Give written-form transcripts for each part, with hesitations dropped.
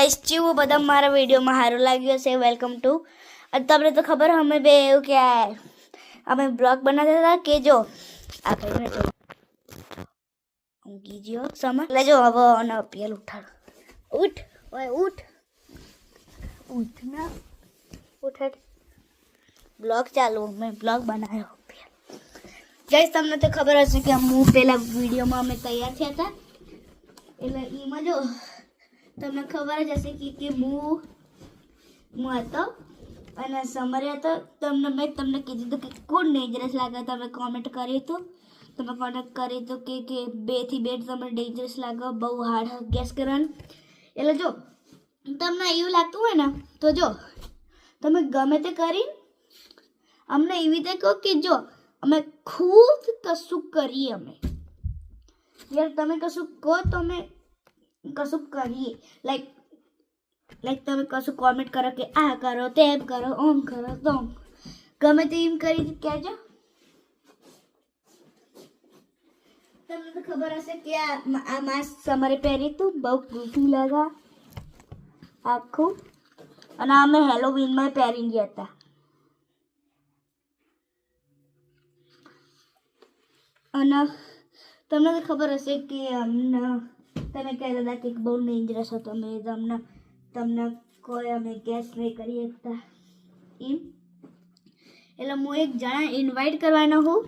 guys chew बदा मारा video में हारो लाग्यो से वेलकम टू तमने तो खबर हमें बे એવું क्या है हमें ब्लॉग बनाता था के जो आ कहीं तो हम कीजियो समझ ले जो अब ना पीएल उठ ओए उठ उठ ना उठ ब्लॉग चालू मैं ब्लॉग बनायो गाइस તમને તો ખબર હશે કે હું પહેલા વિડિયોમાં અમે તૈયાર થયા હતા એટલે ઈમાં જો તમને ખબર જ હશે કે હું હતો અને સમરે હતો તમને મેં તમને કીધું હતું કે કોણ ડેન્જરસ લાગે તમે કોમેન્ટ કર્યું હતું તમે કોમેન્ટ કરી તો કે 2 થી 2 તમને ડેન્જરસ લાગે બહુ હાર્ડ ગેસ કરવાનું એટલે જો તમને એવું લાગતું હોય ને તો જો તમે ગમે તે કરી અમને એવી રીતે કહો કે જો અમે ખુદ કશું કરીએ અમે યાર તમે કશું કહો તો અમે કશું કરીએ લાઈક તમે કશું કોમેન્ટ કરો કે આ કરો તેમ કરો ઓમ કરો તોમ ગમે તે એમ કરી કહેજો તમને તો ખબર હશે કે આ માસ્ક તમારે પહેરી તું બહુ ગૂફી લાગા આખું અને અમે હેલોવીનમાં પહેરી ગયા હતા અને તમને તો ખબર હશે કે તમે કહેતા હતા કે બહુ ડેન્જરસ હતો અમે તમને કોઈ અમે ગેસ નહીં કરી શકતા એમ એટલે હું એક જણા ઇન્વાઇટ કરવાનો હું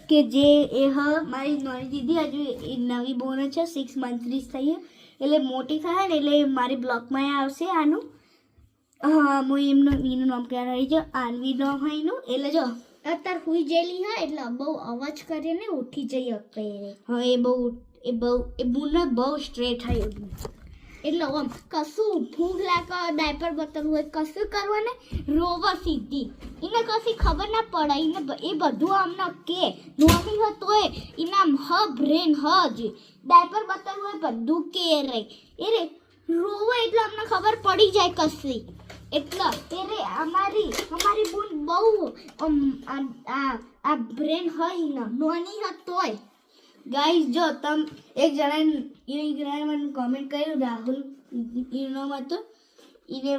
કે જે એ મારી નાની દીદી હજુ એ નવી બોન છે 6 મંથની થઈ એટલે મોટી થાય ને એટલે મારી બ્લોગમાં આવશે આનું હા હું એનું નામ કહેવાનું રહી છે આનવી નામ હોય એનું એટલે જો અત્યારે હુઈ જેલી હા એટલે બહુ અવાજ કરીને ઉઠી જઈ હકે હા એ બુને બહુ સ્ટ્રેટ થાય એટલે આમ કશું ભૂખ લાગે ડાયપર બતરવું હોય કશું કરવાને રોવા સીધી એને કશી ખબર ના પડે એને એ બધું આમને કે નોમી હોય તોય એના બ્રેન જ ડાયપર બતરવું હોય બધું કે રે એ રે રોવા એટલે અમને ખબર પડી જાય કશી એટલે એ રે અમારી બુન બહુ આ બ્રેન હોય ને નોની હતોય ગાઈસ જો તમ એક જણાએ મને કોમેન્ટ કર્યું રાહુલ એનો હતો એને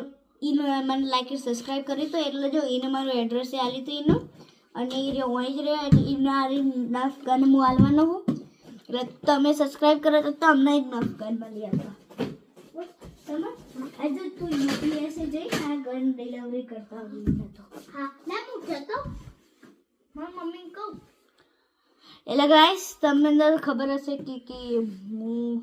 મને લાઈક સબસ્ક્રાઇબ કરી તો એટલે જો એને મારું એડ્રેસ આલી તો એનું અને એ ઓય જ રહે એને આરી નફ ગન હું આલવાનો હું એટલે તમે સબસ્ક્રાઇબ કરો તો તમને એક નફ ગન મળી આપો સમજ આજે તું યુપીએસ જઈ આ ગન ડિલિવરી કરતા હોય તો હા ના મૂકજો તો મારી મમ્મી કહું એટલે ગાઈસ તમને ખબર હશે કે હું